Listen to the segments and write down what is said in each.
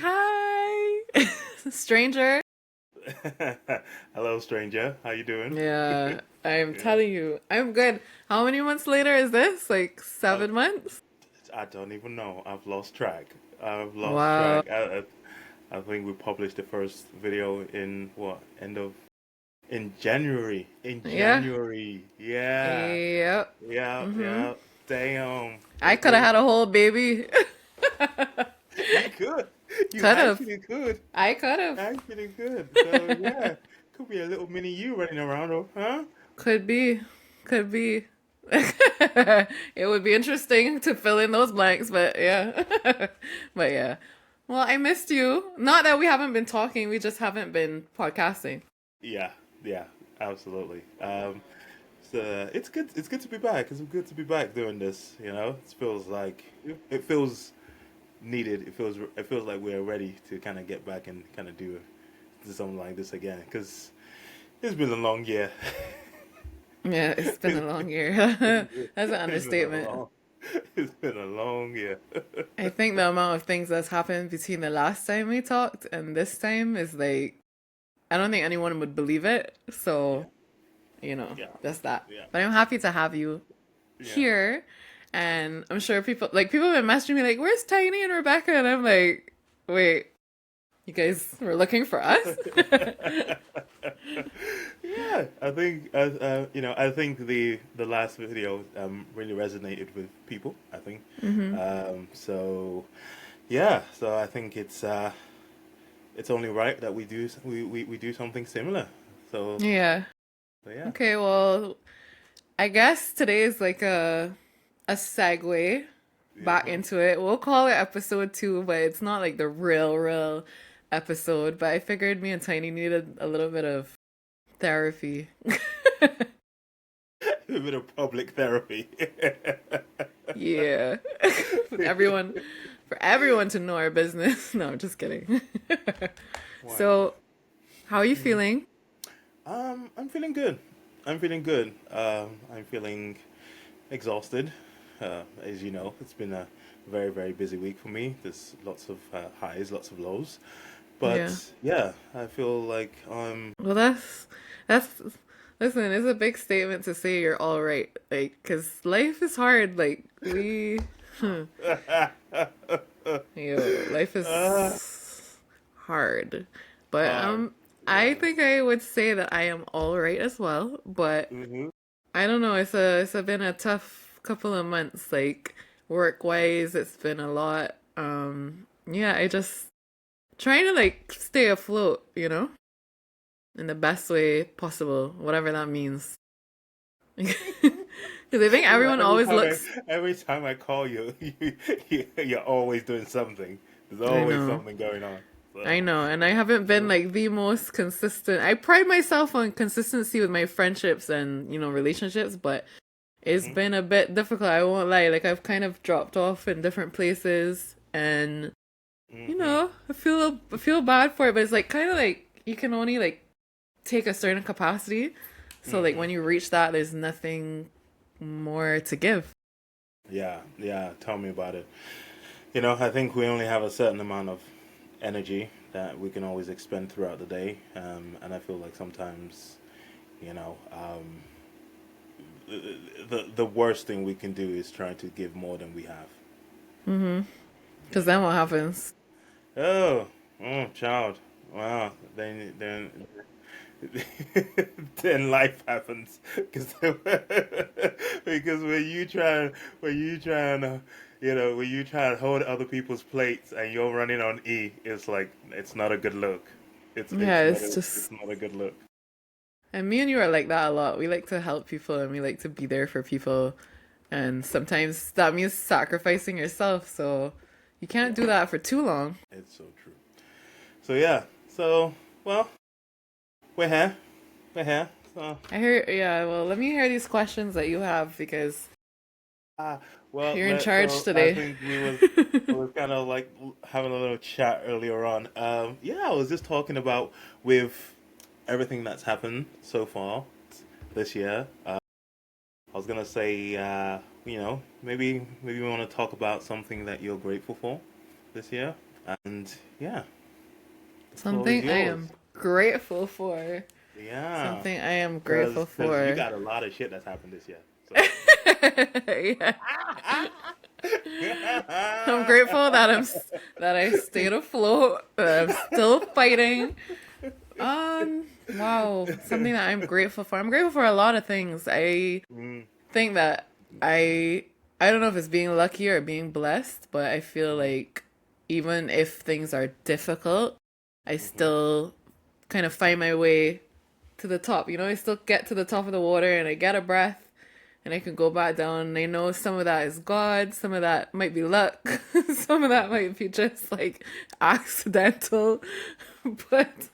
Hi, stranger. Hello, stranger. How you doing? Yeah, I'm Yeah. telling you, I'm good. How many months later is this? Like Uh, 7 months? I don't even know. I've lost track. I've lost Wow. track. I think we published the first video in what end of in January. In Yeah. January. Yeah. Yep. Yeah. Mhm. Yeah. Damn. I could have had a whole baby. You could. You Could have. actually could. I could have. Actually could. So yeah, could be a little mini you running around, huh? Could be. Could be. It would be interesting to fill in those blanks, but yeah. But yeah. Well, I missed you. Not that we haven't been talking, we just haven't been podcasting. Yeah. Yeah. Absolutely. It's good. It's good to be back. It's good to be back doing this. It feels like it feels needed. It feels like we're ready to kind of get back and kind of do something like this again. Because it's been a long year. Yeah, it's been a long year. That's an It's been a understatement. long. It's been a long year. I think the amount of things that's happened between the last time we talked and this time is like, I don't think anyone would believe it. Yeah. So, Yeah. that's that. Yeah. But I'm happy to have you Yeah. here. And I'm sure people have been messaging me like, where's Tiny and Rebecca? And I'm like, wait, you guys were looking for us? Yeah, I think the last video really resonated with people. I think, Hmm. so yeah, so I think it's only right that we do something similar. So, Yeah. so yeah, Okay, well, I guess today is like a segue back yeah. into it. We'll call it episode 2, but it's not like the real episode. But I figured me and Tiny needed a little bit of therapy. A bit of public therapy. Yeah. With everyone for everyone to know our business. No, I'm just kidding. Why not? So, how are you Mhm. feeling? I'm feeling good. I'm feeling good. I'm feeling exhausted. As you know, it's been a very, very busy week for me. There's lots of highs, lots of lows. But Yeah. yeah, I feel like I'm. Well, that's listen, it's a big statement to say you're all right. Like cuz life is hard. Like we yo, life uh, is hard. But hard. I Yeah. think I would say that I am all right as well, but Hmm. I don't know, it's been a tough couple of months like work-wise, it's been a lot. Yeah, I just trying to like stay afloat, in the best way possible, whatever that means. Because I think You know, everyone always looks. every time I call you, you're always doing something. There's I always know. something going on. I So. know, and I haven't been like the most consistent. I pride myself on consistency with my friendships and, relationships, but it's Hmm. been a bit difficult. I won't lie. Like I've kind of dropped off in different places, and Hmm. I feel bad for it, but it's like kind of like you can only like take a certain capacity. So like Hmm. when you reach that, there's nothing more to give. Yeah, yeah. Tell me about it. I think we only have a certain amount of energy that we can always expend throughout the day, and I feel like sometimes, you know, the worst thing we can do is trying to give more than we have. Mm-hmm. You Because then know. what happens? Oh, oh, child. Wow. Then then life happens because because when you try and hold other people's plates and you're running on E, it's like it's not a good look. Yeah, it's It's just. not a good look. And me and you are like that a lot. We like to help people and we like to be there for people. And sometimes that means sacrificing yourself. So you can't Yeah, do that for too long. it's so true. So yeah, so well, we're here, we're here. So I hear, yeah, well, let me hear these questions that you have because ah, well, you're in charge so I today. think we was kind of like having a little chat earlier on. Yeah, I was just talking about with everything that's happened so far this year. I was gonna say, maybe we want to talk about something that you're grateful for this year. And yeah, the floor is Something I am yours. grateful for. Yeah, Something I am grateful because you for. got a lot of shit that's happened this year. So. Yeah. I'm grateful that that I stayed afloat, that I'm still fighting. Wow, something that I'm grateful for. I'm grateful for a lot of things. I Mm, think that I I don't know if it's being lucky or being blessed, but I feel mhm, like even if things are difficult, I mhm. still kind of find my way to the top. I still get to the top of the water and I get a breath and I can go back down. And I know some of that is God, some of that might be luck, some of that might be just like accidental. But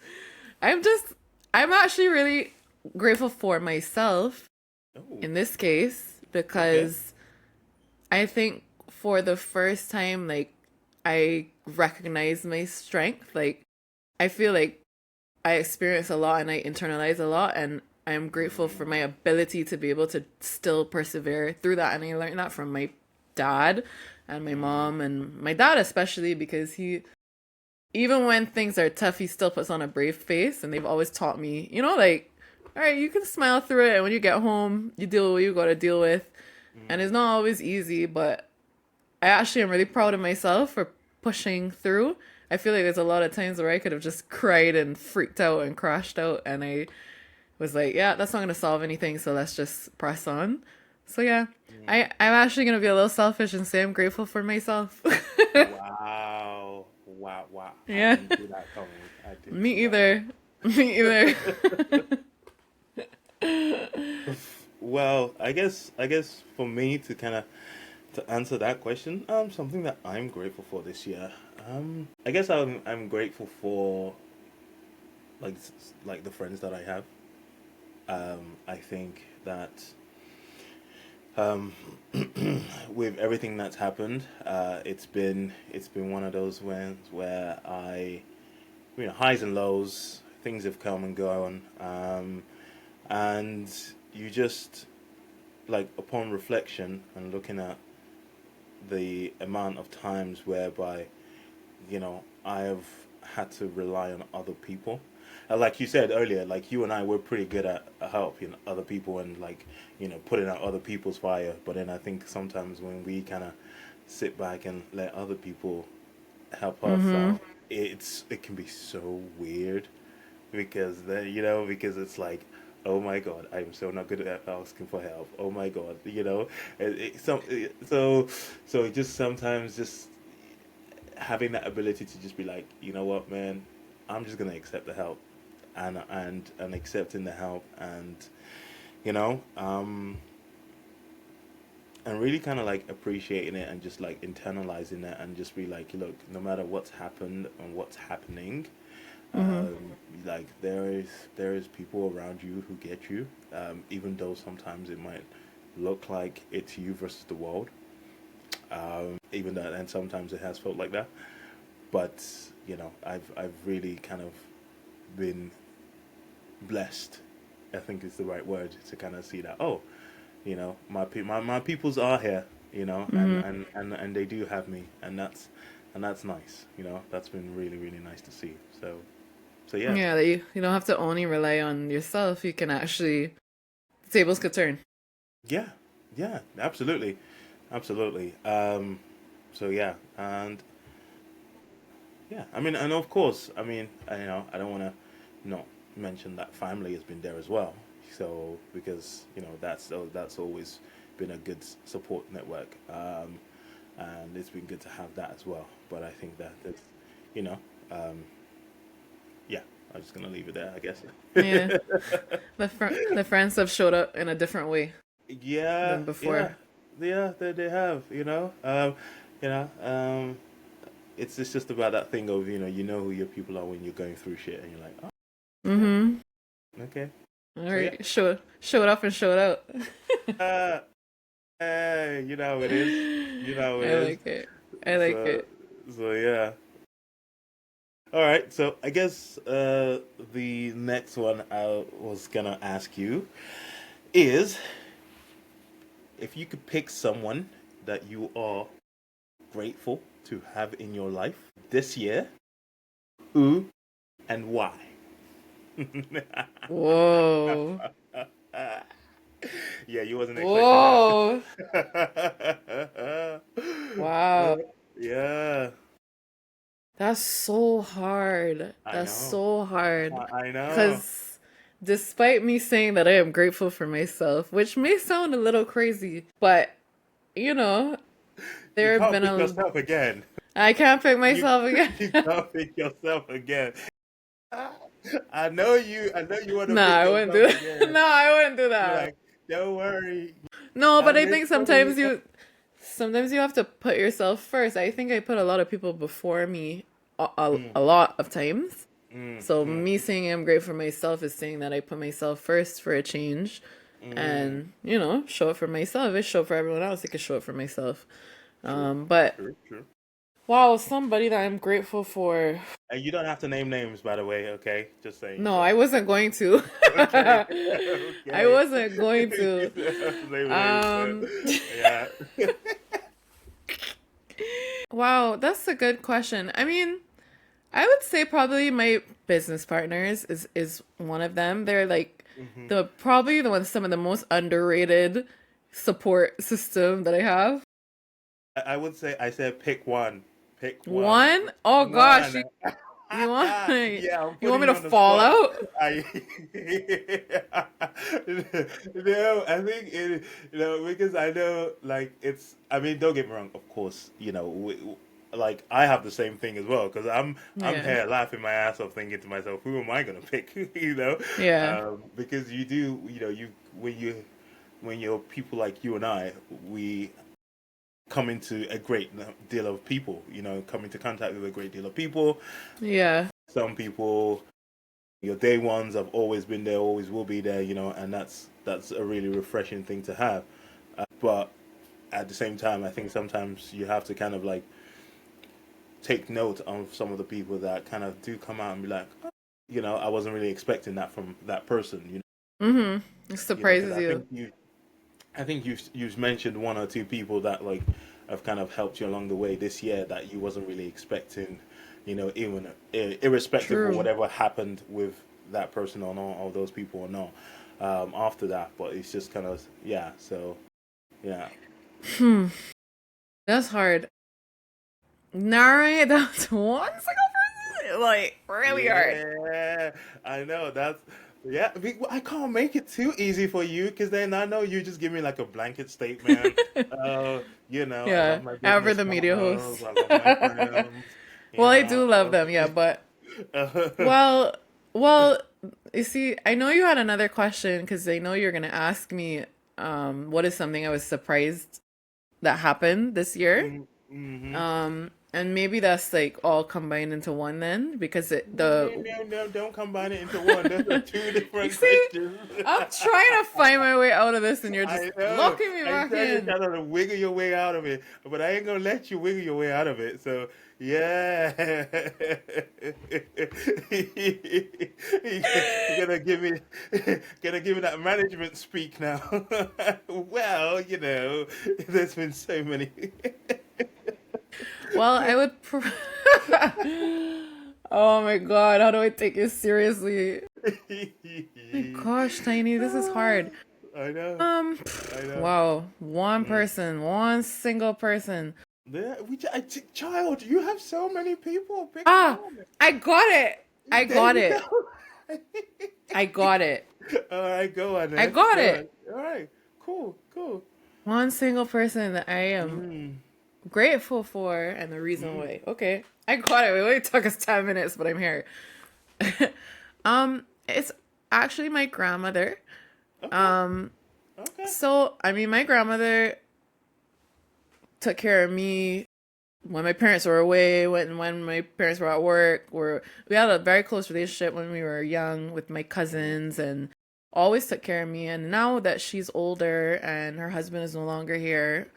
I'm just, I'm actually really grateful for myself Oh, in this case okay. because I think for the first time, like, I recognize my strength. Like, I feel like I experience a lot and I internalize a lot, and I'm grateful for my Mm, ability to be able to still persevere through that. And I learned that from my dad and my mm, mom, and my dad especially, because he, even when things are tough, he still puts on a brave face. And they've always taught me, like, all right, you can smile through it. And when you get home, you deal with what you got to deal with. And it's mm. not always easy, but I actually am really proud of myself for pushing through. I feel like there's a lot of times where I could have just cried and freaked out and crashed out, and I was like, yeah, that's not going to solve anything, so let's just press on. So yeah, Mm. I'm actually going to be a little selfish and say I'm grateful for myself. Wow. Wow. Wow. I Yeah, didn't see that coming. I didn't see me that either. Me either. coming. Well, I guess for me to kind of to answer that question, something that I'm grateful for this year. I guess I'm grateful for like like the friends that I have. I think that um, with everything that's happened, it's been one of those ones where highs and lows, things have come and gone, and you just like upon reflection and looking at the amount of times whereby I have had to rely on other people. Like you said earlier, like you and I were pretty good at help, other people and like, putting out other people's fire. But then I think sometimes when we kind of sit back and let other people help us Mhm. out, it can be so weird because then because it's like, oh my god, I'm so not good at asking for help. Oh my god, so it just sometimes just having that ability to just be like, you know what, man, I'm just gonna accept the help, and accepting the help, and you know, um, and really kind of like appreciating it and just like internalizing it and just be like, look, no matter what's happened and what's happening, Mhm. um, like there is people around you who get you, even though sometimes it might look like it's you versus the world, even that, and sometimes it has felt like that. But I've really kind of been blessed. I think is the right word to kind of see that. Oh, my peoples are here. And Mhm. and they do have me, and that's nice. That's been really really nice to see. So yeah, Yeah, that you don't have to only rely on yourself. You can actually, the tables could turn. yeah, yeah, absolutely, absolutely. So yeah, and yeah, I mean, and of course, I mean, I don't want to not mention that family has been there as well. So because that's always been a good support network, and it's been good to have that as well. But I think that that's, you know, um, yeah, I'm just gonna leave it there, I guess. Yeah, the friends have showed up in a different way Yeah, than yeah, before. yeah, they have, you know, um, it's just about that thing of who your people are when you're going through shit, and you're like, oh, okay, Mm-hmm. okay. All So yeah, right, showed up and showed out. uh, hey, you know how it is. You know how it I is. like it. I like So it. so yeah. All right. So I guess the next one I was gonna ask you is if you could pick someone that you are grateful to have in your life, this year, who and why? Whoa. Yeah, you wasn't expecting Whoa. that. Wow. Yeah, That's so hard. I That's know. so hard. I know. Because despite me saying that I am grateful for myself, which may sound a little crazy, but you know, You there have can't been pick a. yourself again. I can't pick You myself again. you can't pick yourself again. I know you. I know you want to No, pick I wouldn't do yourself that. again. No, I wouldn't do You're that. like, don't worry. No, but I'm I this think for you. sometimes you have to put yourself first. I think I put a lot of people before me Mm, a lot of times. mm, So mm, me saying I'm grateful for myself is saying that I put myself first for a change, mm. and show it for myself. If I show it for everyone else, I could show it for myself. True, But true, true. wow, somebody that I'm grateful for. And you don't have to name names, by the way. Okay, just saying. No, So, I wasn't going to. okay, I okay. wasn't going You to. don't have to name names. So, Um, yeah. wow, that's a good question. I mean, I would say probably my business partners is one of them. They're like Hmm. the probably the one some of the most underrated support system that I have. I would say I said pick one. Pick one. One? Oh gosh, One. you want Yeah, I'm you want putting me you to on the fall spot. out? I no, I think because I know like it's. I mean, don't get me wrong. Of course, like I have the same thing as well because I'm Yeah. here laughing my ass off, thinking to myself, who am I gonna pick? Yeah. Because you do, you when you're people like you and I, we come into a great deal of people. Come into contact with a great deal of people. Yeah. Some people, your day ones have always been there, always will be there, and that's a really refreshing thing to have. But at the same time, I think sometimes you have to kind of like take note of some of the people that kind of do come out and be like, oh, I wasn't really expecting that from that person. Mm-hmm. It Because surprises you. I think you've mentioned one or two people that like have kind of helped you along the way this year that you wasn't really expecting, even irrespective of True. whatever happened with that person or not, or those people or not. After that, but it's just kind of yeah. So yeah, Hmm. That's hard. Narrowing it down to one single person, like really hard. yeah. I know that's yeah. I can't make it too easy for you because then I know you just give me like a blanket statement. I Yeah, love my ever business the media partners. host. I love my friends. Well, I do love them, yeah, but well, well, you see, I know you had another question because I know you're gonna ask me, what is something I was surprised that happened this year? Mm-hmm. And maybe that's like all combined into one then, because No, no, no, don't combine it into one. Those are two you different see, questions. I'm trying to find my way out of this, and you're just I know. locking me I back tell you in. kind of wiggle your way out of it, but I ain't gonna let you wiggle your way out of it. So yeah, you're gonna give me that management speak now. Well, there's been so many. Well, oh my God, how do I take you seriously? My gosh, Tiny, this is hard. I know. Um, I know. wow, one Mm. person, one single person. Yeah, child, you have so many people. Pick Ah, one. I got it. I There got you it. go. I got it. All right, go on I then. got Go on. it. All right, cool, cool. One single person that I am Mm, grateful for and the reason mm. why. Okay. I got it. It only took us 10 minutes, but I'm here. It's actually my grandmother. Okay, Um, okay. so I mean my grandmother took care of me when my parents were away, when my parents were at work, we had a very close relationship when we were young with my cousins and always took care of me. And now that she's older and her husband is no longer here,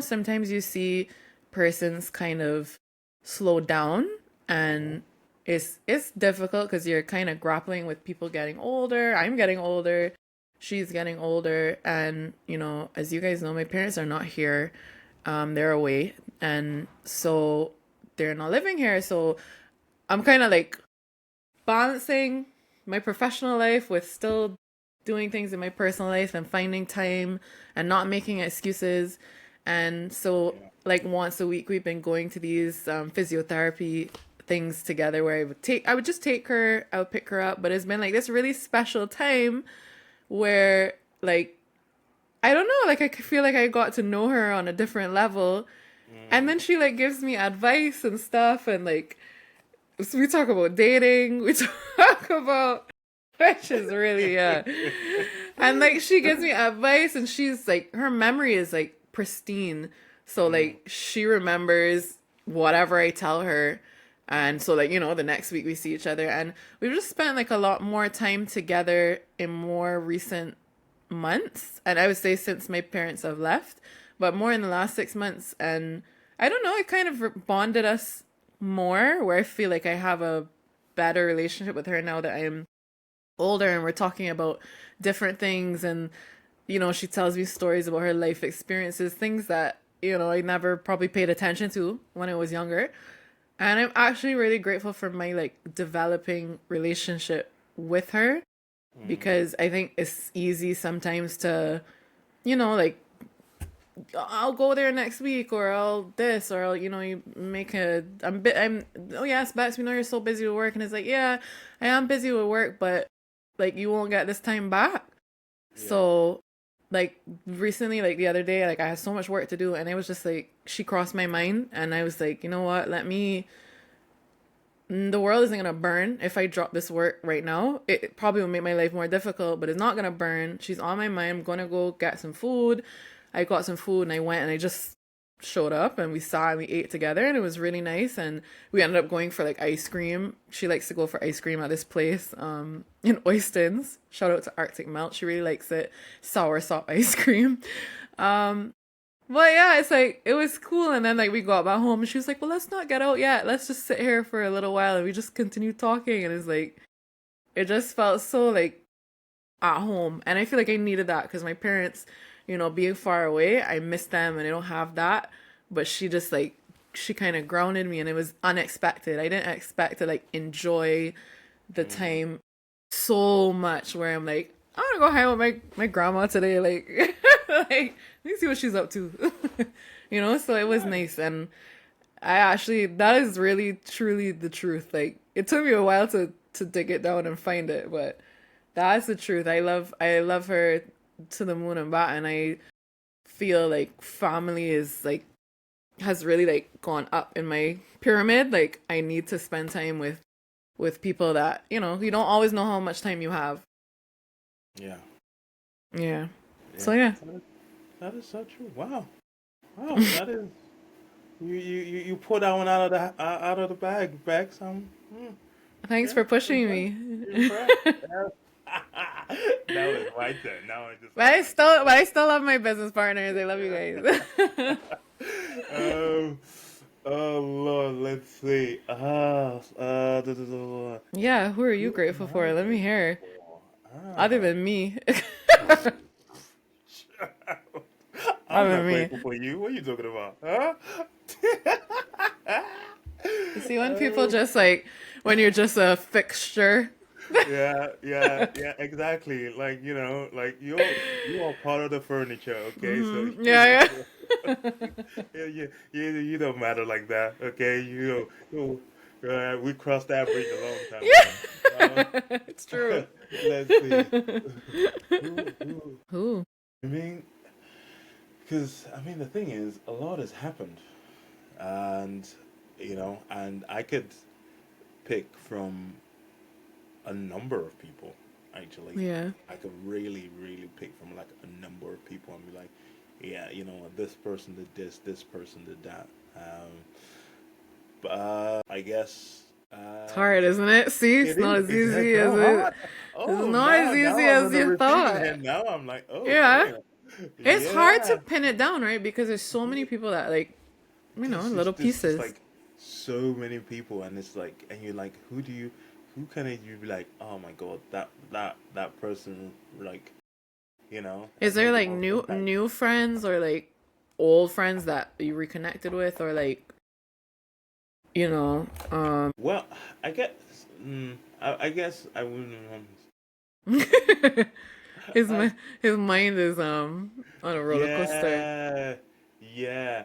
sometimes you see persons kind of slow down, Mm-hmm. and it's difficult because you're kind of grappling with people getting older. I'm getting older, she's getting older, and as you guys know, my parents are not here. They're away, and so they're not living here. So I'm kind of like balancing my professional life with still doing things in my personal life and finding time and not making excuses. And so, Yeah. like once a week, we've been going to these physiotherapy things together where I would just take her, I would pick her up. But it's been like this really special time where, like, I don't know, like I feel like I got to know her on a different level. And Mm. then she like gives me advice and stuff, and like so we talk about dating, we talk about which is really and like she gives me advice, and she's like her memory is like pristine. So Mm. like she remembers whatever I tell her. And so like, the next week we see each other, and we've just spent like a lot more time together in more recent months. And I would say since my parents have left, but more in the last 6 months. And I don't know, it kind of bonded us more, where I feel like I have a better relationship with her now that I am older, and we're talking about different things. And she tells me stories about her life experiences, things that I never probably paid attention to when I was younger. And I'm actually really grateful for my like developing relationship with her, Mm. because I think it's easy sometimes to like, I'll go there next week, or I'll this, or I'll, you make I'm oh yes, Bex, we know you're so busy with work. And it's like, yeah, I am busy with work, but like you won't get this time back. Yeah. So like recently, like the other day, like I had so much work to do, and it was just like she crossed my mind, and I was like, you know what, the world isn't gonna burn if I drop this work right now. It probably will make my life more difficult, but it's not gonna burn. She's on my mind. I'm gonna go get some food. I got some food, and I went, and I just showed up, and we sat and we ate together, and it was really nice. And we ended up going for like ice cream. She likes to go for ice cream at this place in Oistins. Shout out to Arctic Melt. She really likes it. Sour sop ice cream. Um but yeah, it's like it was cool. And then like we got back home, and she was like, "Well, let's not get out yet. Let's just sit here for a little while." And we just continued talking, and it's like it just felt so like at home. And I feel like I needed that because my parents, being far away, I miss them, and I don't have that. But she just like she kind of grounded me, and it was unexpected. I didn't expect to like enjoy the Mm. time so much, where I'm like, I want to go hang out with my grandma today. Like, like, let me see what she's up to. So it was Nice. nice. And I actually, that is really, truly the truth. Like, it took me a while to dig it down and find it, but that's the truth. I love her to the moon and back. And I feel like family is like, has really like gone up in my pyramid. Like, I need to spend time with people that, you don't always know how much time you have. Yeah. Yeah. So Yeah. yeah. That is so true. Wow. Wow. That is you pulled that one out of the bag. Some. Thanks Yeah. for pushing Impressed. me. Impressed. Yeah. That was my turn. Now I just but like, I still but I still love my business partners. I love you guys. um, oh Lord, let's see. yeah, who are you Who grateful am I for? Let me grateful hear. for? Other Ah, than me. I'm Other than not me. grateful for you. What are you talking about? Huh? You see when people Oh, just like when you're just a fixture. yeah, yeah, yeah, exactly. Like, like you are part of the furniture, okay? So Yeah, you don't matter like that, okay? We crossed that bridge a long time yeah. ago. Uh, it's true. let's see. Who? Who? I mean, because the thing is, a lot has happened, and and I could pick from a number of people. Actually, Yeah. I could really, really pick from like a number of people and be like, yeah, this person did this person did that. But I guess It's hard, isn't it? See, it's it not is. as It's easy as so it. hard. It's Oh, not as now easy I'm as on the you receiving thought. end. Now I'm like, oh Yeah. damn, It's hard to yeah. pin it down, right? Because there's so many people that like, little There's just pieces. like so many people, and it's like, and you're like, who can you be like, oh my god, that person, like, Is has there made the like most new impact. new friends, or like old friends that you reconnected with, or like you know. Well, I guess, I guess I wouldn't want. his I, his mind is on a roller coaster. yeah, yeah.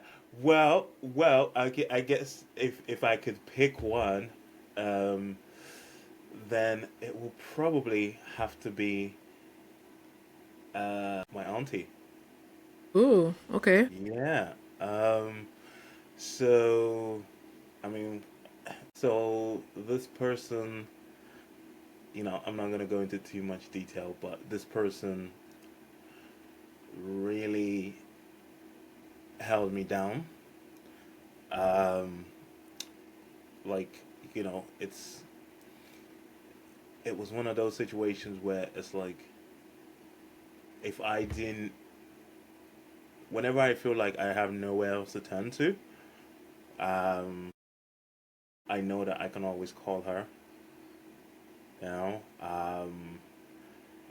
I guess if I could pick one, um, then it will probably have to be my auntie. Ooh, okay. Yeah. Um, so I mean, so this person, I'm not gonna go into too much detail, but this person really held me down. Um, like, it was one of those situations where it's like if I didn't, whenever I feel like I have nowhere else to turn to, um, I know that I can always call her, you know,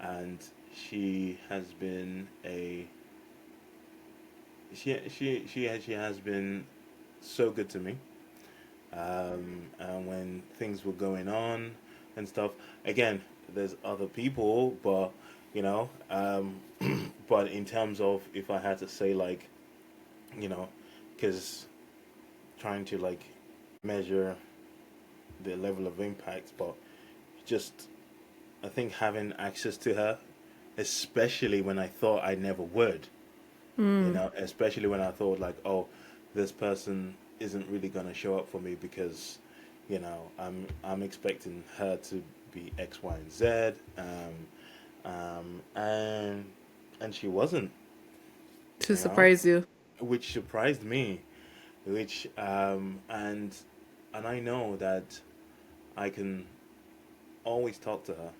and she has been a she has been so good to me. And when things were going on and stuff, again, there's other people, but but in terms of if I had to say like, you know, because trying to like measure the level of impact, but just I think having access to her, especially when I thought I never would, Mm, especially when I thought like, oh, this person isn't really gonna show up for me because, I'm expecting her to be X, Y, and Z, um, and and she wasn't, to you know, surprise you. which surprised me, which and I know that I can always talk to her,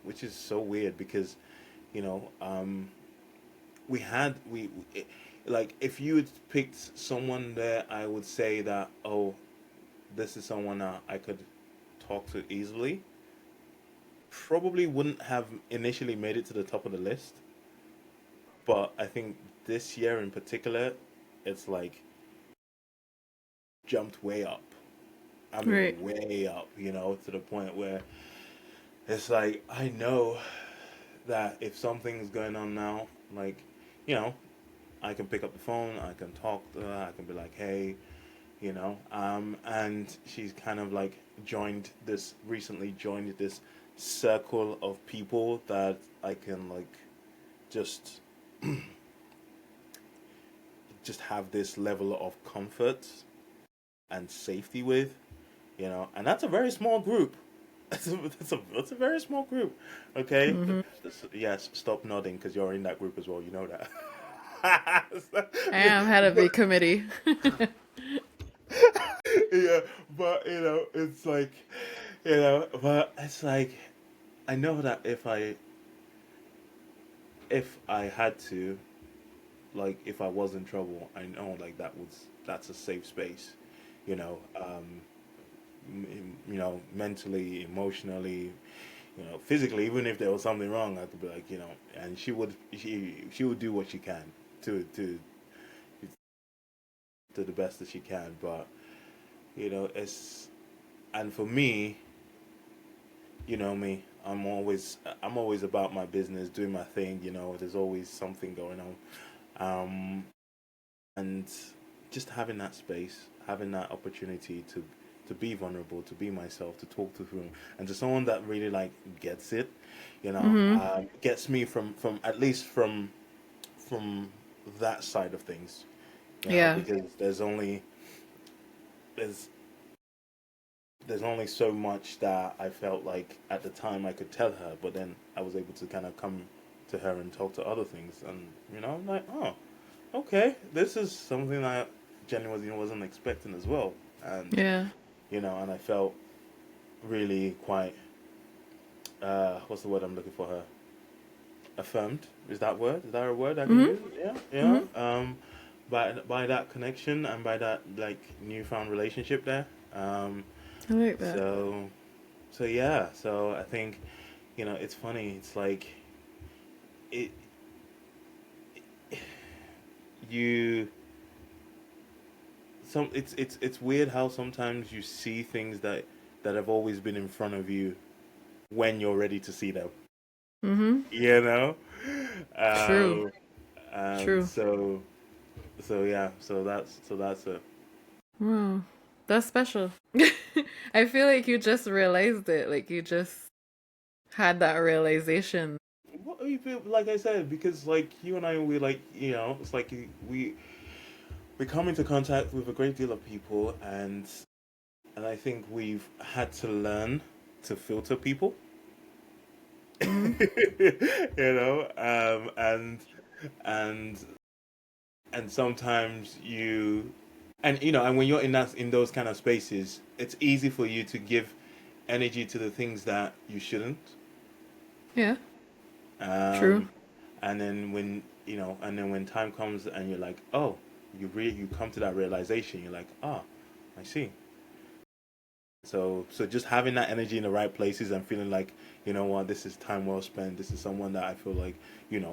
which is so weird because, you know, um, we had we like if you had picked someone there, I would say that, oh, this is someone that I could talk to easily. Probably wouldn't have initially made it to the top of the list, but I think this year in particular, it's like jumped way up. I Right. mean, way up, to the point where it's like I know that if something's going on now, like, you know, I can pick up the phone, I can talk to her, I can be like, hey, and she's kind of like recently joined this circle of people that I can like just just have this level of comfort and safety with, and that's a very small group. That's a very small group. Okay. Mm-hmm. Yes, stop nodding because you're in that group as well. You know that. I am head of a but committee. yeah, but it's like, but it's like I know that if I had to, like, if I was in trouble, I know like that's a safe space, you know, mentally, emotionally, physically. Even if there was something wrong, I could be like, and she would do what she can to the best that she can. But it's and for me, me, I'm always about my business, doing my thing. There's always something going on, and just having that space, having that opportunity to be vulnerable, to be myself, to talk to whom, and to someone that really like gets it, Mm-hmm. gets me from at least from that side of things, Yeah. because there's there's only so much that I felt like at the time I could tell her, but then I was able to kind of come to her and talk to other things, and I'm like, oh, okay, this is something I genuinely wasn't expecting as well, and Yeah. and I felt really quite what's the word I'm looking for her? Affirmed. Is that word? Is that a word I can Mm-hmm. use? Yeah, yeah. Mm-hmm. By that connection and by that like newfound relationship there. Um, I like that. so so yeah. So I think it's funny. It's like it you it's weird how sometimes you see things that have always been in front of you when you're ready to see them. Mm-hmm. You know, True. um, True. so yeah, so that's it. Wow. That's special. I feel like you just realized it. Like you just had that realization. What do you feel? Like I said, because like you and I, we like it's like we come into contact with a great deal of people, and I think we've had to learn to filter people. Mm-hmm. And and sometimes and when you're in those kind of spaces, it's easy for you to give energy to the things that you shouldn't. Yeah. True. Um, and then when time comes and you're like, oh, you come to that realization, you're like, ah, I see. So just having that energy in the right places and feeling like, you know what, this is time well spent. This is someone that I feel like,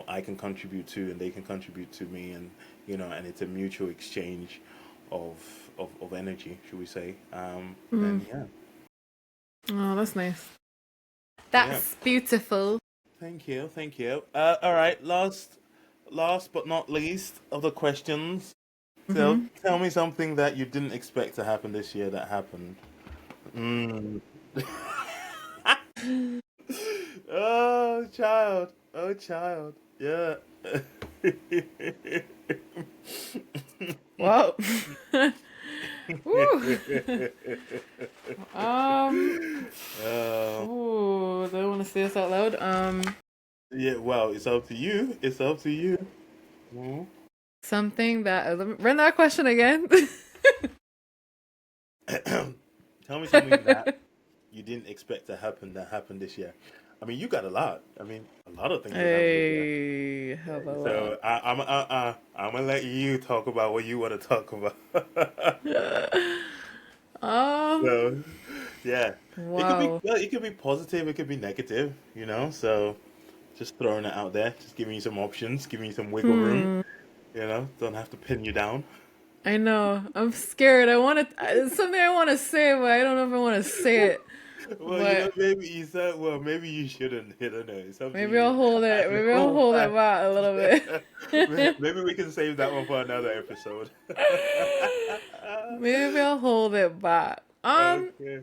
I can contribute to and they can contribute to me, and and it's a mutual exchange of of energy, should we say? Mm. Then yeah. Oh, that's nice. So yeah. That's beautiful. Thank you, thank you. All right, last but not least of the questions. So Mm-hmm. tell me something that you didn't expect to happen this year that happened. Mm. Oh, child. Oh, child. Yeah. Wow. Woo. Um. uh, Ooh, do I want to say this out loud? yeah, well, it's up to you. It's up to you. Mhm. Something that let me run that question again. Tell me something that you didn't expect to happen that happened this year. I mean, you got a lot. I mean, a lot of things have happened this year. I have a lot. So I'm gonna let you talk about what you want to talk about. Um. So yeah, Wow. it could be positive, it could be negative. So just throwing it out there, just giving you some options, giving you some wiggle room. Hmm. Don't have to pin you down. I know. I'm scared. I want to. It's something I want to say, but I don't know if I want to say it. Well, But maybe you said, well, maybe you shouldn't. I don't know. It's up to maybe I'll you. hold I it. Maybe I'll know. hold it back a little bit. Maybe we can save that one for another episode. Maybe I'll hold it back. Okay.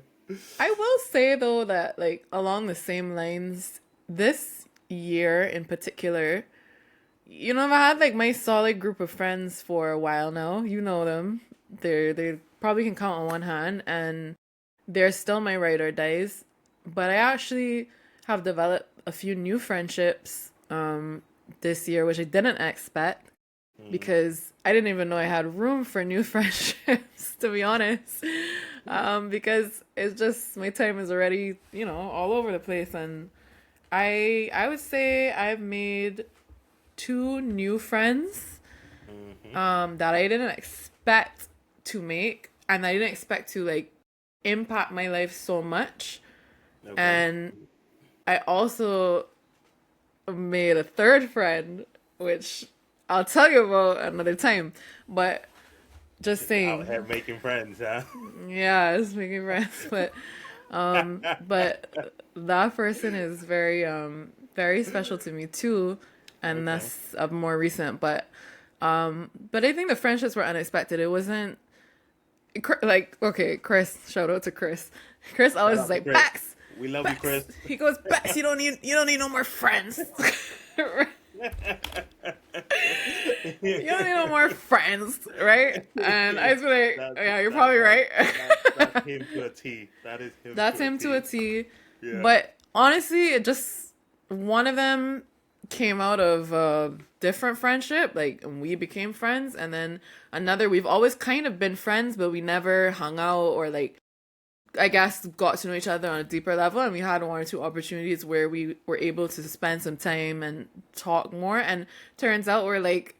I will say though that like along the same lines, this year in particular, I've had like my solid group of friends for a while now. You know them. They probably can count on one hand, and they're still my ride or dies. But I actually have developed a few new friendships this year, which I didn't expect Mm. because I didn't even know I had room for new friendships, to be honest. Because it's just my time is already, all over the place, and I would say I've made two new friends Hmm. that I didn't expect to make, and I didn't expect to like impact my life so much. Okay. And I also made a third friend, which I'll tell you about another time. But just Out here saying, making friends, huh? yeah, it's making friends. But that person is very special to me too, and Okay. that's more recent. But I think the friendships were unexpected. It wasn't like okay, Chris. Shout out to Chris. Chris Shout always is out to like Chris. Bax, We love you, Bax. Chris. He goes Bax. You don't need no more friends. You don't need no more friends, right? And I was like, That's yeah, you're probably right. that's him to a T. That is him That's to a him to a T. T. Yeah. But honestly, it just one of them came out of a different friendship, like and we became friends, and then another we've always kind of been friends, but we never hung out or like I guess got to know each other on a deeper level, and we had one or two opportunities where we were able to spend some time and talk more, and turns out we're like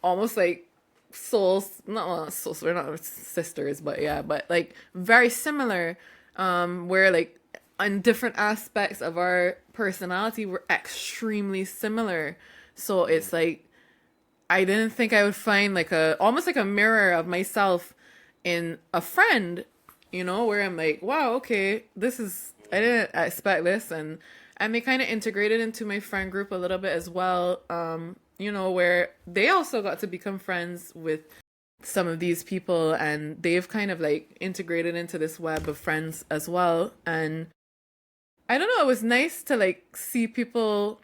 almost like souls, not souls, we're not sisters, but yeah, but like very similar, where like on different aspects of our personality we're extremely similar. So Mm. it's like I didn't think I would find like a almost like a mirror of myself in a friend, where I'm like, wow, okay, I didn't expect this. And they kind of integrated into my friend group a little bit as well, where they also got to become friends with some of these people, and they've kind of like integrated into this web of friends as well. And I don't know, it was nice to like see people,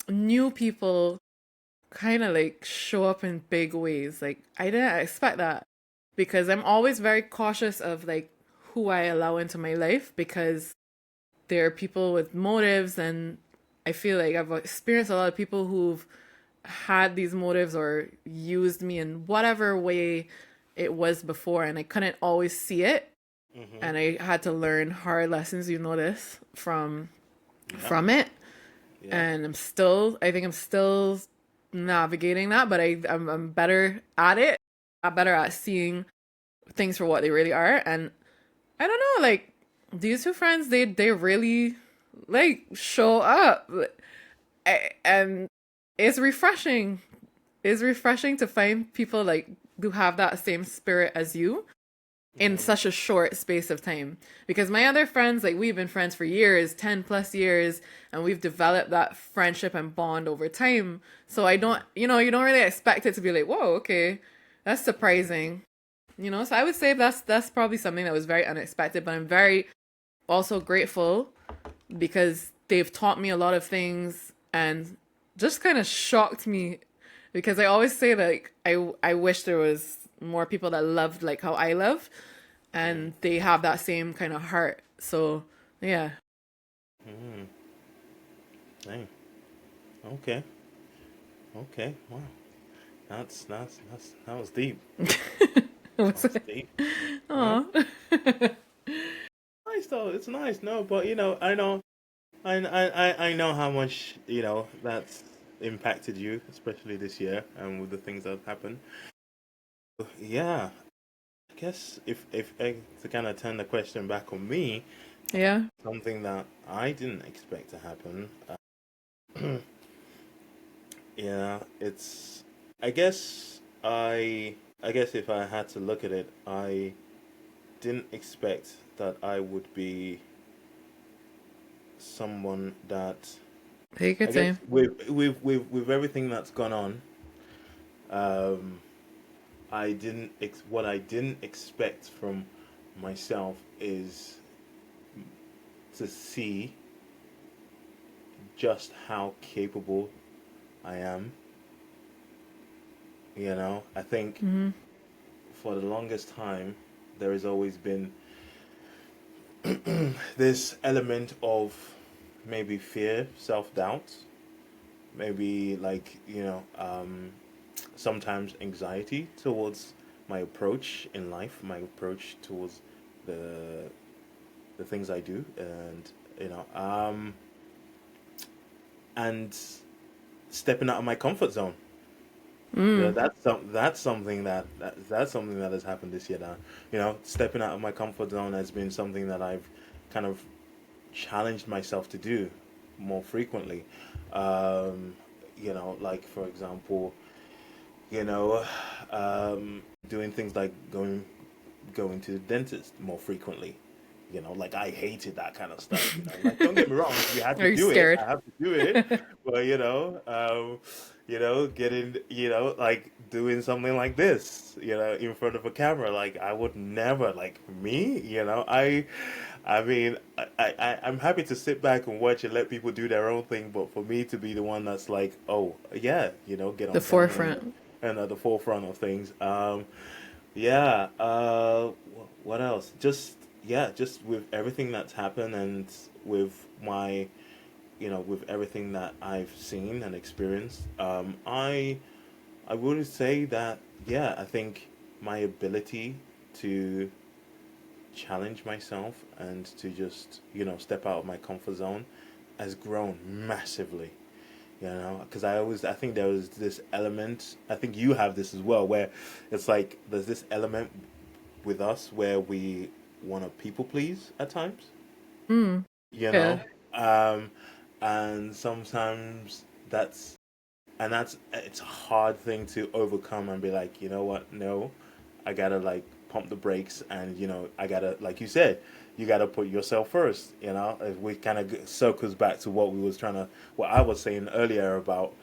new people, kind of like show up in big ways. Like I didn't expect that, because I'm always very cautious of like who I allow into my life, because there are people with motives, and I feel like I've experienced a lot of people who've had these motives or used me in whatever way it was before, and I couldn't always see it, Mm-hmm. and I had to learn hard lessons, this Yeah. from it. Yeah. And I think I'm still navigating that, but I'm better at it. I'm better at seeing things for what they really are. And I don't know, like these two friends, they really like show up. And it's refreshing. It's refreshing to find people like who have that same spirit as you in Mm-hmm. such a short space of time. Because my other friends, like we've been friends for years, 10 plus years, and we've developed that friendship and bond over time. So I don't, you don't really expect it to be like, whoa, okay, that's surprising. So I would say that's probably something that was very unexpected, but I'm very also grateful because they've taught me a lot of things and just kind of shocked me, because I always say that like, I wish there was more people that loved like how I love, and they have that same kind of heart. So yeah. Mm-hmm. Dang. Okay. Okay. Wow. That was deep. That Was was it? deep. Yeah. Aw. Nice though. It's nice. No, but I know how much that's impacted you, especially this year, and with the things that have happened. Yeah, I guess if I, to kind of turn the question back on me, Yeah. something that I didn't expect to happen. Yeah, it's. I guess I guess if I had to look at it, I didn't expect that I would be someone that. Take your I guess time. with everything that's gone on, um, what I didn't expect from myself is to see just how capable I am. I think Mm-hmm. for the longest time there has always been this element of maybe fear, self doubt, maybe sometimes anxiety towards my approach in life, my approach towards the the things I do, and you know, um, and stepping out of my comfort zone. Mm. That's something that's something that has happened this year. Now, stepping out of my comfort zone has been something that I've kind of challenged myself to do more frequently. Um, like for example, you know, doing things like going to the dentist more frequently. Like I hated that kind of stuff. Like don't get me wrong, if you had to Are you do it, scared? I have to do it. But getting like doing something like this, in front of a camera, like I would never like me. I mean, I'm happy to sit back and watch and let people do their own thing, but for me to be the one that's like, oh yeah, get The on camera forefront. and at the forefront of things. Yeah. What else? Just yeah, just with everything that's happened and with my, with everything that I've seen and experienced. I would say that yeah, I think my ability to challenge myself and to just step out of my comfort zone has grown massively. Because I think there was this element. I think you have this as well, where it's like there's this element with us where we want to people please at times, Mm. you Yeah. know, um, and sometimes that's it's a hard thing to overcome and be like, you know what, no, I gotta like pump the brakes, and I gotta, like you said, you gotta put yourself first. We kind of circles back to what I was saying earlier about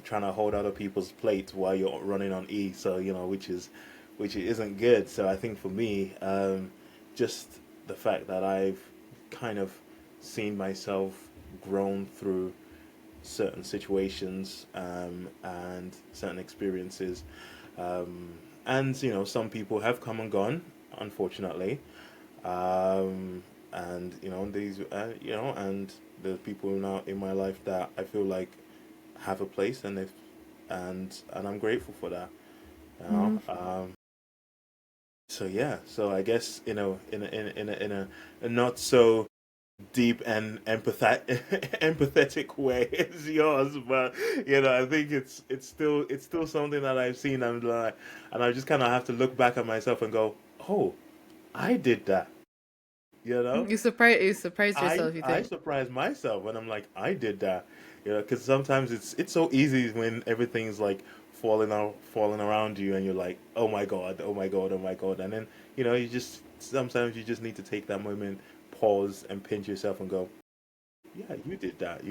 trying to hold other people's plate while you're running on E. So which isn't good. So I think for me, just the fact that I've kind of seen myself grown through certain situations, and certain experiences, and some people have come and gone, unfortunately, and and the people now in my life that I feel like have a place, and I'm grateful for that. You know? Mm-hmm. So yeah, so I guess a not so deep and empathetic way as yours, but I think it's still something that I've seen, and I just kind of have to look back at myself and go, oh, I did that, you know. You surprised I yourself, you I think? surprised myself when I'm like, I did that, because sometimes it's so easy when everything's like falling around you, and you're like, oh my god, oh my god, oh my god, and then you just sometimes you just need to take that moment, pause, and pinch yourself and go, yeah, you did that,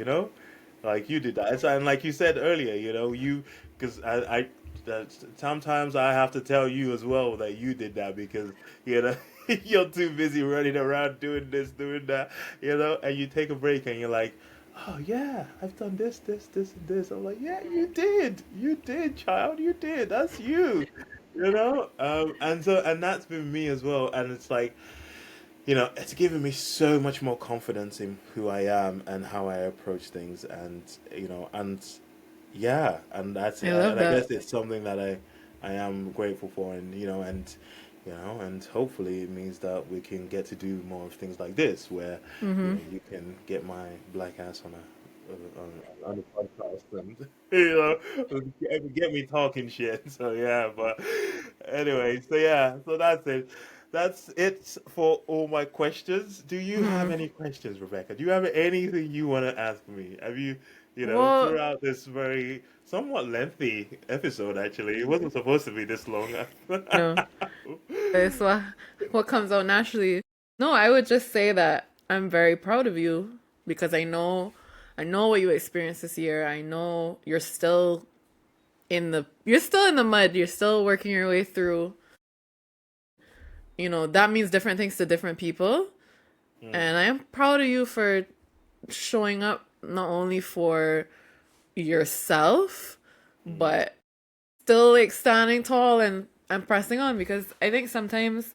like you did that. And like you said earlier, because that sometimes I have to tell you as well that you did that, because you know you're too busy running around doing this, doing that, and you take a break and you're like, oh yeah, I've done this, this, this, and this. I'm like, yeah, you did, child, you did. That's you, and that's been me as well, and it's like, it's given me so much more confidence in who I am and how I approach things, and yeah, I love and I that. guess it's something that I am grateful for, and hopefully it means that we can get to do more of things like this, where Mm-hmm. you can get my black ass on a podcast, and get me talking shit. So yeah, but anyway, so yeah, so that's it. That's it for all my questions. Do you have Hmm. any questions, Rebecca? Do you have anything you want to ask me? Have you, Well, throughout this very somewhat lengthy episode, actually, it wasn't supposed to be this long. no, it's what comes out naturally. No, I would just say that I'm very proud of you because I know what you experienced this year. I know you're still in the mud. You're still working your way through. That means different things to different people. Mm, And I am proud of you for showing up not only for yourself, mm, but still like standing tall and pressing on, because I think sometimes,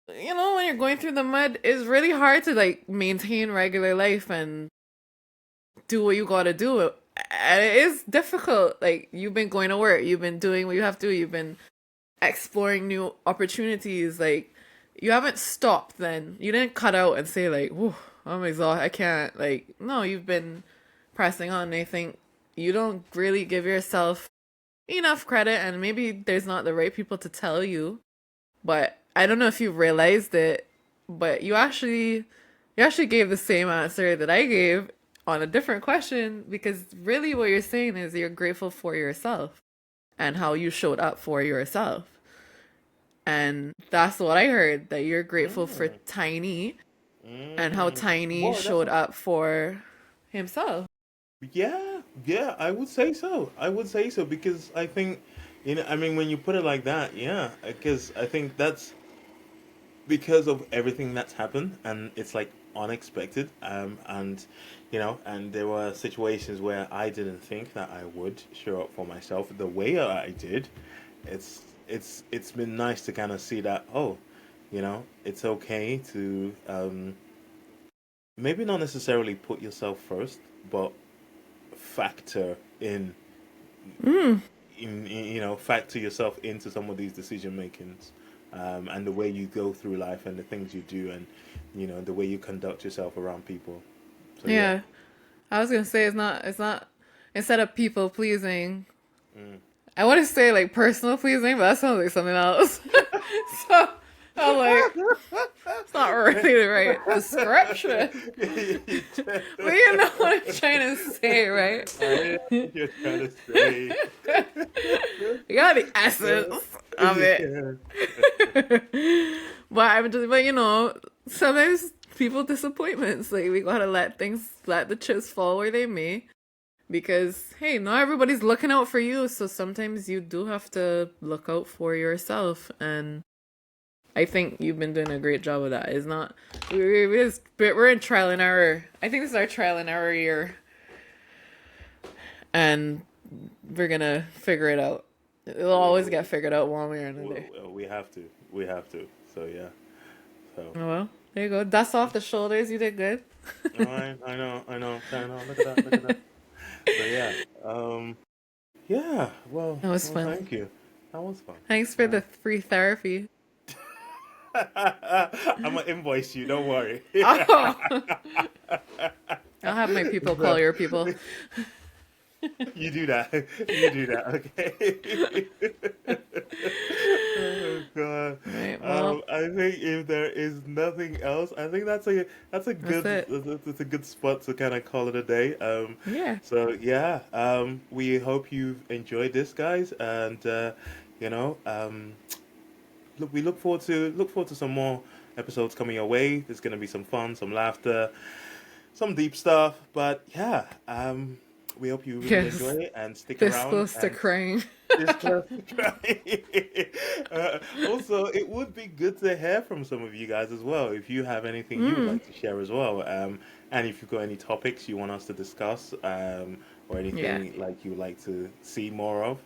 when you're going through the mud, it's really hard to like maintain regular life and do what you gotta do. And it is difficult. Like, you've been going to work, you've been doing what you have to do, you've been exploring new opportunities. Like, you haven't stopped then. You didn't cut out and say like, "Whew, I'm exhausted, I can't." Like, no, you've been pressing on. And I think you don't really give yourself enough credit, and maybe there's not the right people to tell you, but I don't know if you realized it, but you actually gave the same answer that I gave on a different question, because really what you're saying is you're grateful for yourself and how you showed up for yourself. And that's what I heard, that you're grateful for mm, Tiny and how mm. Tiny Boy, showed up for himself. yeah, yeah, I would say so. I would say so, because I think, I mean, when you put it like that, yeah, because I think that's because of everything that's happened, and it's like unexpected, and there were situations where I didn't think that I would show up for myself the way I did. It's been nice to kind of see that, oh, it's okay to, maybe not necessarily put yourself first, but factor Mm, factor yourself into some of these decision makings, and the way you go through life, and the things you do, and the way you conduct yourself around people. So yeah. yeah. I was gonna say it's not instead of people pleasing, Mm. I want to say like personal pleasing, but that sounds like something else. So I'm like, it's not really the right description. But you know what I'm trying to say, right? I know what you're trying to say. You got the essence. of it. Yeah. But I'm just, but sometimes people disappointments. Like we gotta let the chips fall where they may. Because hey, not everybody's looking out for you, so sometimes you do have to look out for yourself. And I think you've been doing a great job of that. It's not we're in trial and error. I think this is our trial and error year, and we're gonna figure it out. It'll always We, get figured out one way or we, another. we have to. We have to. So yeah. So. Oh well, there you go. Dust off the shoulders. You did good. I know. I know. I know. Look at that. Look at that. So yeah. Yeah. Well. That was Well. fun. Thank you. That was fun. Thanks for the free therapy. I'm gonna invoice you. Don't worry. Oh, I'll have my people call your people. You do that. You do that. Okay. Oh God. Right. Well, I think if there is nothing else, I think that's it. that's a good spot to kind of call it a day. Yeah. So yeah. We hope you've enjoyed this, guys, and you know, we look forward to some more episodes coming your way. There's gonna be some fun, some laughter, some deep stuff. But yeah, we hope you really Yes. enjoy it and stick This around close to and crying. just also, it would be good to hear from some of you guys as well. If you have anything you would Mm. like to share as well, and if you've got any topics you want us to discuss, or Yeah. anything like you would like to see more of,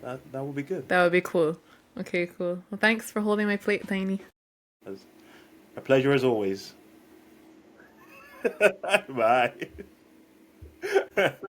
that would be good. That would be cool. Okay, cool. Well, thanks for holding my plate, Tiny. It's a pleasure as always. Bye.